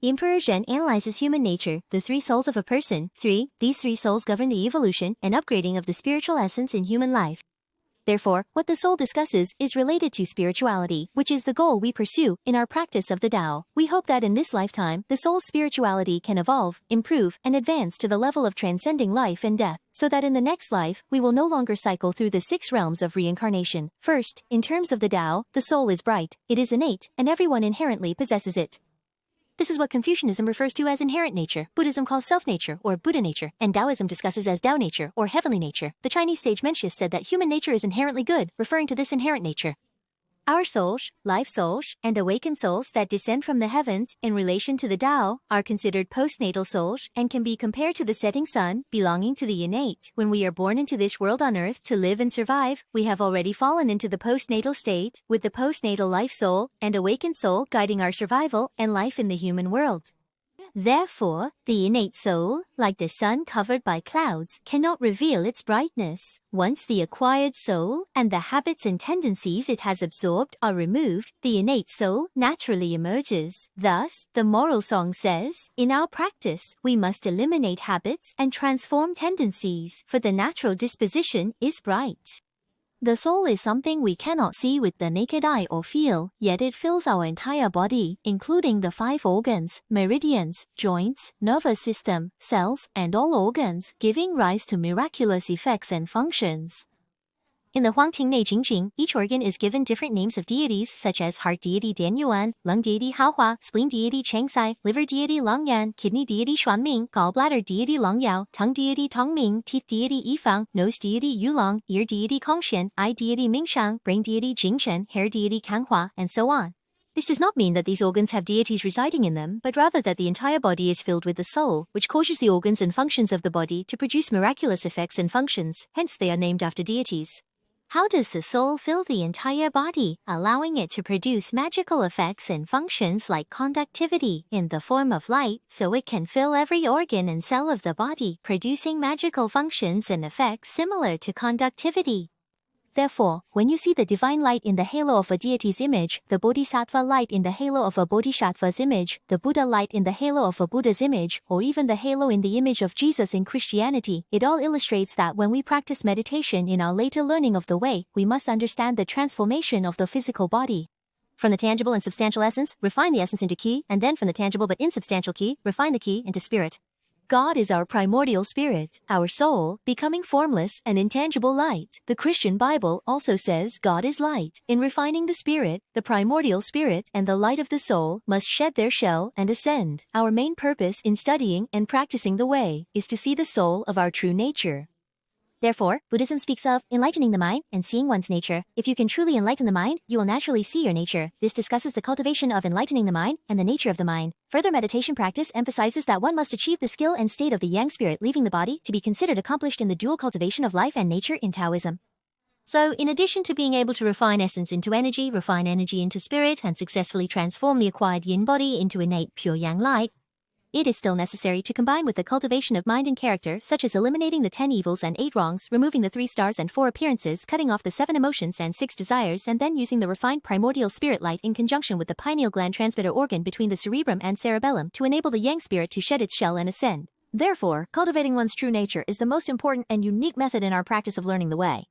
Emperor Zhen analyzes human nature, the three souls of a person. 3. These three souls govern the evolution and upgrading of the spiritual essence in human life. Therefore, what the soul discusses is related to spirituality, which is the goal we pursue in our practice of the Tao. We hope that in this lifetime, the soul's spirituality can evolve, improve, and advance to the level of transcending life and death, so that in the next life, we will no longer cycle through the 6 realms of reincarnation. First, in terms of the Tao, the soul is bright, it is innate, and everyone inherently possesses it. This is what Confucianism refers to as inherent nature, Buddhism calls self-nature or Buddha nature, and Taoism discusses as Tao nature or heavenly nature. The Chinese sage Mencius said that human nature is inherently good, referring to this inherent nature. Our souls, life souls, and awakened souls that descend from the heavens in relation to the Tao are considered postnatal souls and can be compared to the setting sun, belonging to the innate. When we are born into this world on earth to live and survive, we have already fallen into the postnatal state, with the postnatal life soul and awakened soul guiding our survival and life in the human world. Therefore, the innate soul, like the sun covered by clouds, cannot reveal its brightness. Once the acquired soul and the habits and tendencies it has absorbed are removed, the innate soul naturally emerges. Thus, the moral song says, in our practice, we must eliminate habits and transform tendencies, for the natural disposition is bright. The soul is something we cannot see with the naked eye or feel, yet it fills our entire body, including the 5 organs, meridians, joints, nervous system, cells, and all organs, giving rise to miraculous effects and functions. In the Huangting Neijing Jing, each organ is given different names of deities such as heart deity Dianyuan, lung deity Haohua, spleen deity Changsai, liver deity Langyan, kidney deity Xuanming, gallbladder deity Langyao, tongue deity Tongming, teeth deity Yifang, nose deity Yulong, ear deity Kongshen, eye deity Mingshang, brain deity Jingshen, hair deity Kanghua, and so on. This does not mean that these organs have deities residing in them, but rather that the entire body is filled with the soul, which causes the organs and functions of the body to produce miraculous effects and functions, hence they are named after deities. How does the soul fill the entire body, allowing it to produce magical effects and functions like conductivity in the form of light, so it can fill every organ and cell of the body, producing magical functions and effects similar to conductivity? Therefore, when you see the divine light in the halo of a deity's image, the bodhisattva light in the halo of a bodhisattva's image, the Buddha light in the halo of a Buddha's image, or even the halo in the image of Jesus in Christianity, it all illustrates that when we practice meditation in our later learning of the way, we must understand the transformation of the physical body. From the tangible and substantial essence, refine the essence into ki, and then from the tangible but insubstantial ki, refine the ki into spirit. God is our primordial spirit, our soul, becoming formless and intangible light. The Christian Bible also says God is light. In refining the spirit, the primordial spirit and the light of the soul must shed their shell and ascend. Our main purpose in studying and practicing the way is to see the soul of our true nature. Therefore, Buddhism speaks of enlightening the mind and seeing one's nature. If you can truly enlighten the mind, you will naturally see your nature. This discusses the cultivation of enlightening the mind and the nature of the mind. Further meditation practice emphasizes that one must achieve the skill and state of the yang spirit leaving the body to be considered accomplished in the dual cultivation of life and nature in Taoism. So, in addition to being able to refine essence into energy, refine energy into spirit, and successfully transform the acquired yin body into innate pure yang light, it is still necessary to combine with the cultivation of mind and character, such as eliminating the 10 evils and 8 wrongs, removing the 3 stars and 4 appearances, cutting off the 7 emotions and 6 desires, and then using the refined primordial spirit light in conjunction with the pineal gland transmitter organ between the cerebrum and cerebellum to enable the yang spirit to shed its shell and ascend. Therefore, cultivating one's true nature is the most important and unique method in our practice of learning the way.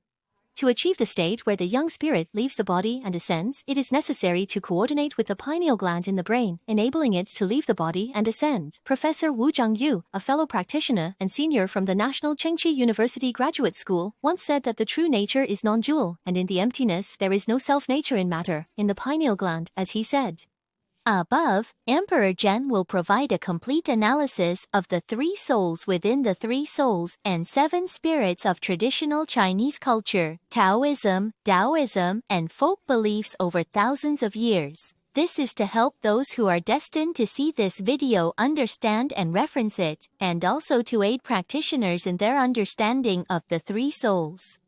To achieve the state where the young spirit leaves the body and ascends, it is necessary to coordinate with the pineal gland in the brain, enabling it to leave the body and ascend. Professor Wu Zhangyu, a fellow practitioner and senior from the National Chengchi University Graduate School, once said that the true nature is non-dual, and in the emptiness there is no self-nature in matter, in the pineal gland, as he said. Above, Emperor Zhen will provide a complete analysis of the 3 souls within the 3 souls and 7 spirits of traditional Chinese culture, Taoism, Taoism, and folk beliefs over thousands of years. This is to help those who are destined to see this video understand and reference it, and also to aid practitioners in their understanding of the 3 souls.